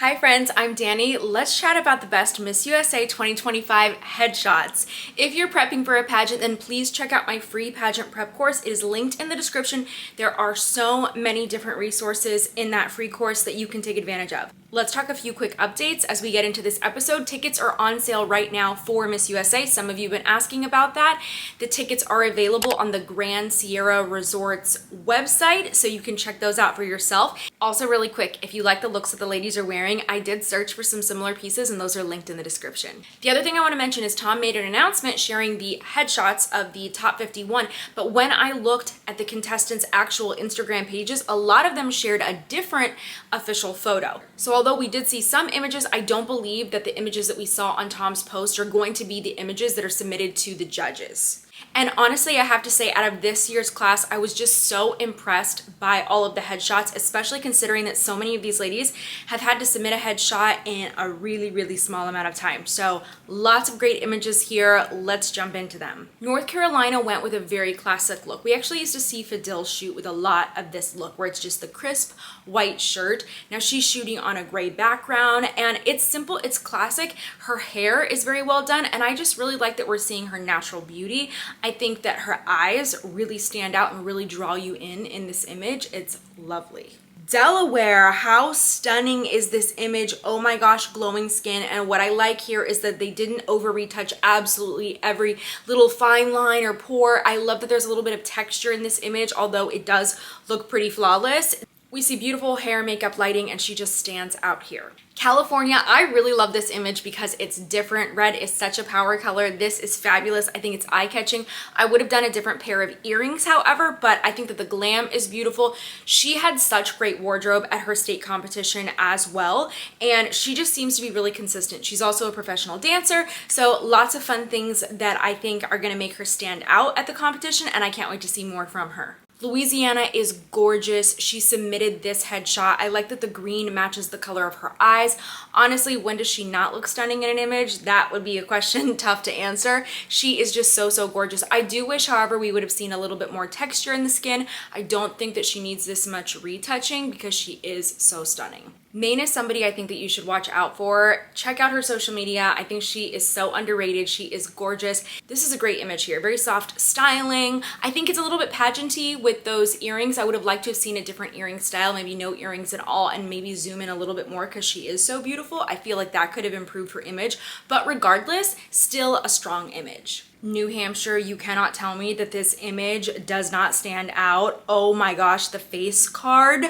Hi friends, I'm Dani. Let's chat about the best Miss USA 2025 headshots. If you're prepping for a pageant, then please check out my free pageant prep course. It is linked in the description. There are so many different resources in that free course that you can take advantage of. Let's talk a few quick updates as we get into this episode. Tickets are on sale right now for Miss USA. Some of you have been asking about that. The tickets are available on the Grand Sierra Resorts website, so you can check those out for yourself. Also, really quick, if you like the looks that the ladies are wearing, I did search for some similar pieces and those are linked in the description. The other thing I want to mention is Tom made an announcement sharing the headshots of the top 51, but when I looked at the contestants' actual Instagram pages, a lot of them shared a different official photo. So although we did see some images, I don't believe that the images that we saw on Tom's post are going to be the images that are submitted to the judges. And honestly, I have to say, out of this year's class, I was just so impressed by all of the headshots, especially considering that so many of these ladies have had to submit a headshot in a really small amount of time. So lots of great images here. Let's jump into them. North Carolina went with a very classic look. We actually used to see Fadil shoot with a lot of this look where it's just the crisp white shirt. Now she's shooting on a gray background and it's simple, it's classic. Her hair is very well done and I just really like that we're seeing her natural beauty. I think that her eyes really stand out and really draw you in this image. It's lovely. Delaware, how stunning is this image? Oh my gosh, glowing skin. And what I like here is that they didn't over retouch absolutely every little fine line or pore. I love that there's a little bit of texture in this image, although it does look pretty flawless. We see beautiful hair, makeup, lighting, and she just stands out here. California, I really love this image because it's different. Red is such a power color. This is fabulous. I think it's eye-catching. I would have done a different pair of earrings, however, but I think that the glam is beautiful. She had such great wardrobe at her state competition as well, and she just seems to be really consistent. She's also a professional dancer, so lots of fun things that I think are gonna make her stand out at the competition, and I can't wait to see more from her. Louisiana is gorgeous. She submitted this headshot. I like that the green matches the color of her eyes. Honestly, when does she not look stunning in an image? That would be a question tough to answer. She is just so gorgeous. I do wish, however, we would have seen a little bit more texture in the skin. I don't think that she needs this much retouching because she is so stunning. Maine is somebody I think that you should watch out for. Check out her social media. I think she is so underrated. She is gorgeous. This is a great image here. Very soft styling. I think it's a little bit pageanty with those earrings. I would have liked to have seen a different earring style, maybe no earrings at all, and maybe zoom in a little bit more because she is so beautiful. I feel like that could have improved her image, but regardless, still a strong image. New Hampshire, you cannot tell me that this image does not stand out. Oh my gosh, the face card,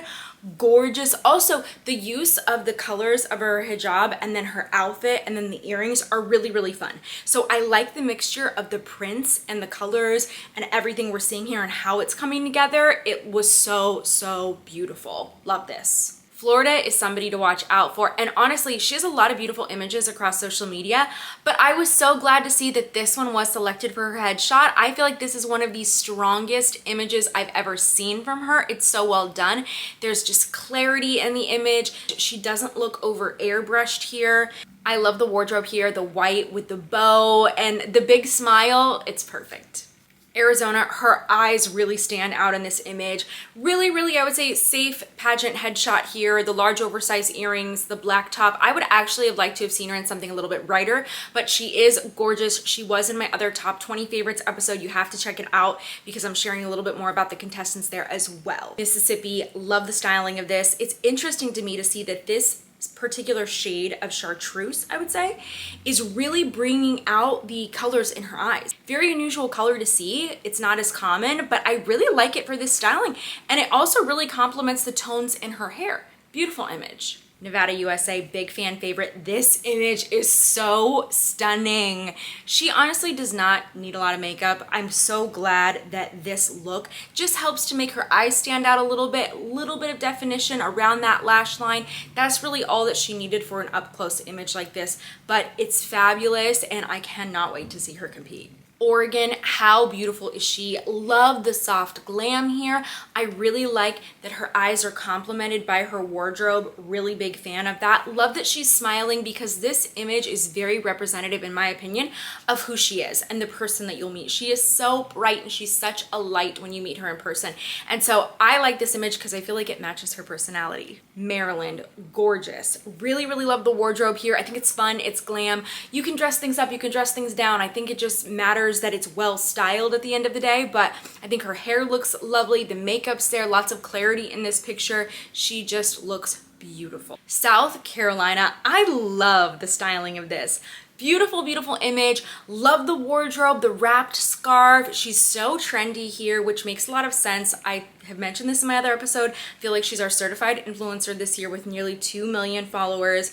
gorgeous. Also, the use of the colors of her hijab and then her outfit and then the earrings are really fun. So I like the mixture of the prints and the colors and everything we're seeing here and how it's coming together. It was so beautiful. Love this. Florida is somebody to watch out for, and honestly, she has a lot of beautiful images across social media, but I was so glad to see that this one was selected for her headshot. I feel like this is one of the strongest images I've ever seen from her. It's so well done. There's just clarity in the image. She doesn't look over airbrushed here. I love the wardrobe here, the white with the bow and the big smile. It's perfect. Arizona, her eyes really stand out in this image. Really, I would say safe pageant headshot here. The large oversized earrings, the black top. I would actually have liked to have seen her in something a little bit brighter, but she is gorgeous. She was in my other top 20 favorites episode. You have to check it out because I'm sharing a little bit more about the contestants there as well. Mississippi, love the styling of this. It's interesting to me to see that this particular shade of chartreuse, I would say, is really bringing out the colors in her eyes. Very unusual color to see. It's not as common, but I really like it for this styling. And it also really complements the tones in her hair. Beautiful image. Nevada, USA, big fan favorite. This image is so stunning. She honestly does not need a lot of makeup. I'm so glad that this look just helps to make her eyes stand out a little bit of definition around that lash line. That's really all that she needed for an up close image like this, but it's fabulous and I cannot wait to see her compete. Oregon, how beautiful is she? Love the soft glam here. I really like that her eyes are complemented by her wardrobe. Really big fan of that. Love that she's smiling because this image is very representative, in my opinion, of who she is and the person that you'll meet. She is so bright and she's such a light when you meet her in person. And so I like this image because I feel like it matches her personality. Maryland, gorgeous. Really, really love the wardrobe here. I think it's fun, it's glam. You can dress things up, you can dress things down. I think it just matters that it's well styled at the end of the day, but I think her hair looks lovely. The makeup's there, lots of clarity in this picture. She just looks beautiful. South Carolina, I love the styling of this. Beautiful, beautiful image. Love the wardrobe, the wrapped scarf. She's so trendy here, which makes a lot of sense. I have mentioned this in my other episode. I feel like she's our certified influencer this year with nearly 2 million followers.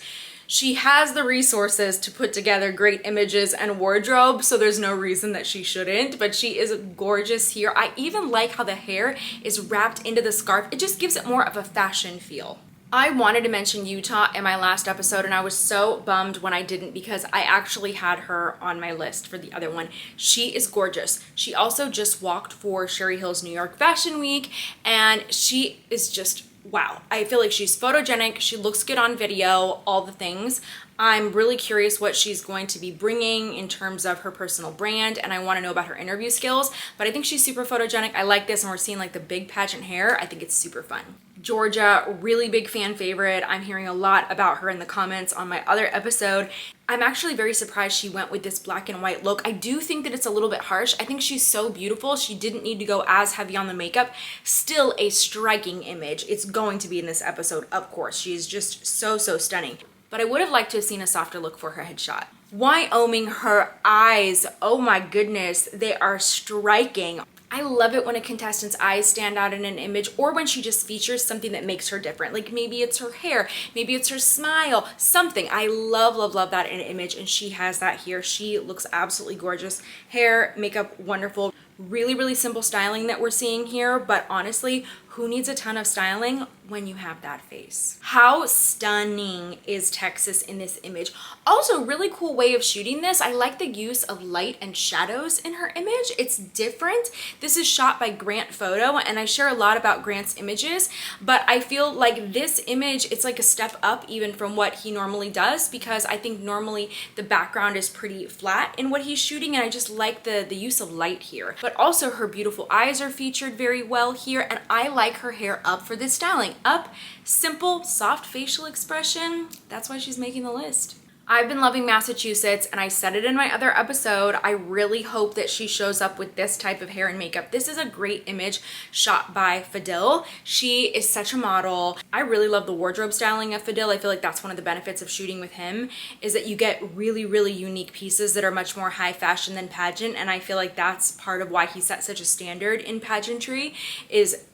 She has the resources to put together great images and wardrobe, so there's no reason that she shouldn't, but she is gorgeous here. I even like how the hair is wrapped into the scarf. It just gives it more of a fashion feel. I wanted to mention Utah in my last episode, and I was so bummed when I didn't because I actually had her on my list for the other one. She is gorgeous. She also just walked for Sherry Hill's New York Fashion Week, and she is just wow. I feel like she's photogenic. She looks good on video, all the things. I'm really curious what she's going to be bringing in terms of her personal brand, and I want to know about her interview skills, but I think she's super photogenic. I like this, and we're seeing like the big pageant hair. I think it's super fun. Georgia, really big fan favorite. I'm hearing a lot about her in the comments on my other episode. I'm actually very surprised she went with this black and white look. I do think that it's a little bit harsh. I think she's so beautiful. She didn't need to go as heavy on the makeup. Still a striking image. It's going to be in this episode, of course. She's just so, so stunning. But I would have liked to have seen a softer look for her headshot. Wyoming, her eyes, oh my goodness, they are striking. I love it when a contestant's eyes stand out in an image, or when she just features something that makes her different. Like maybe it's her hair, maybe it's her smile, something. I love, love, love that in an image, and she has that here. She looks absolutely gorgeous. Hair, makeup, wonderful. Really, really simple styling that we're seeing here, but honestly, who needs a ton of styling when you have that face? How stunning is Texas in this image? Also, really cool way of shooting this. I like the use of light and shadows in her image. It's different. This is shot by Grant Photo, and I share a lot about Grant's images, but I feel like this image, it's like a step up even from what he normally does, because I think normally the background is pretty flat in what he's shooting, and I just like the use of light here. But also her beautiful eyes are featured very well here, and I like her hair up for this styling. Up, simple, soft facial expression. That's why she's making the list. I've been loving Massachusetts, and I said it in my other episode. I really hope that she shows up with this type of hair and makeup. This is a great image shot by Fadil. She is such a model. I really love the wardrobe styling of Fadil. I feel like that's one of the benefits of shooting with him, is that you get really, really unique pieces that are much more high fashion than pageant, and I feel like that's part of why he set such a standard in pageantry, is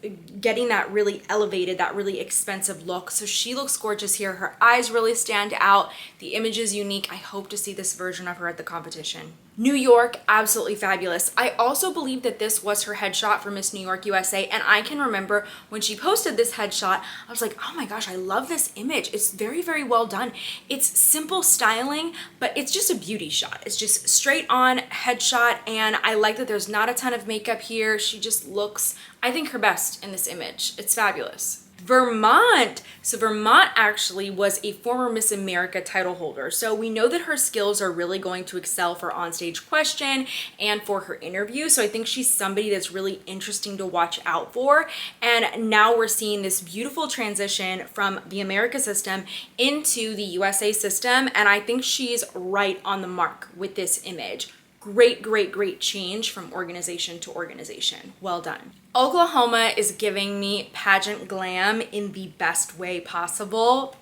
getting that really elevated, that really expensive look. So she looks gorgeous here. Her eyes really stand out. The image is unique. I hope to see this version of her at the competition. New York, absolutely fabulous. I also believe that this was her headshot for Miss New York USA, and I can remember when she posted this headshot, I was like, oh my gosh, I love this image. It's very, very well done. It's simple styling, but it's just a beauty shot. It's just straight on headshot, and I like that there's not a ton of makeup here. She just looks, I think, her best in this image. It's fabulous. Vermont. So Vermont actually was a former Miss America title holder. So we know that her skills are really going to excel for onstage question and for her interview. So I think she's somebody that's really interesting to watch out for. And now we're seeing this beautiful transition from the America system into the USA system. And I think she's right on the mark with this image. Great, great, great change from organization to organization. Well done. Oklahoma is giving me pageant glam in the best way possible.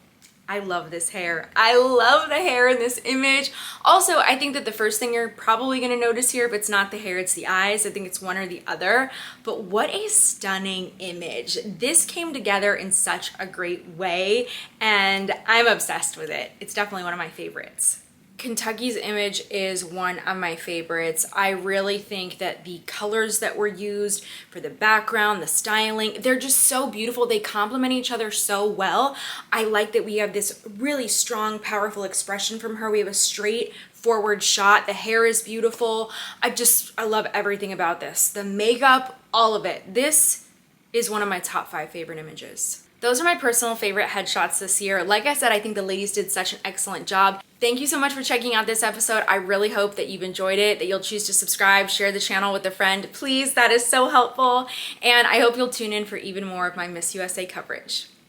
I love this hair. I love the hair in this image. Also, I think that the first thing you're probably gonna notice here, if it's not the hair, it's the eyes. I think it's one or the other, but what a stunning image. This came together in such a great way, and I'm obsessed with it. It's definitely one of my favorites. Kentucky's image is one of my favorites. I really think that the colors that were used for the background, the styling, they're just so beautiful. They complement each other so well. I like that we have this really strong, powerful expression from her. We have a straight forward shot. The hair is beautiful. I love everything about this. The makeup, all of it. This is one of my top 5 favorite images. Those are my personal favorite headshots this year. Like I said, I think the ladies did such an excellent job. Thank you so much for checking out this episode. I really hope that you've enjoyed it, that you'll choose to subscribe, share the channel with a friend. Please, that is so helpful. And I hope you'll tune in for even more of my Miss USA coverage.